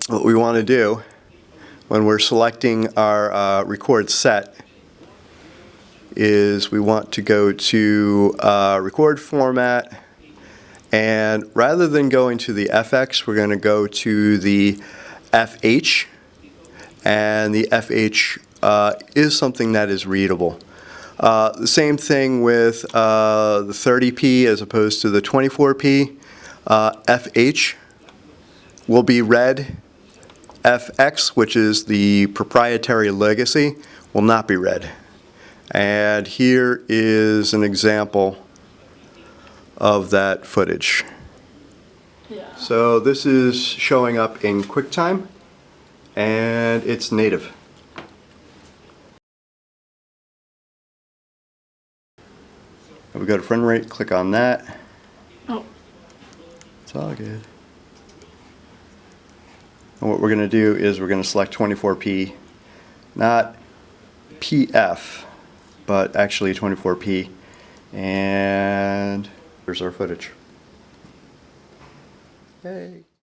what we want to do when we're selecting our record set is we want to go to record format, and rather than going to the FX, we're going to go to the FH, and the FH is something that is readable. The same thing with the 30p as opposed to the 24p. FH will be read. FX, which is the proprietary legacy, will not be read. And here is an example of that footage. Yeah. So this is showing up in Quicktime, and it's native. We go to frame rate, click on that. Oh. It's all good. And what we're going to do is we're going to select 24p, not PF, but actually 24p. And here's our footage. Hey.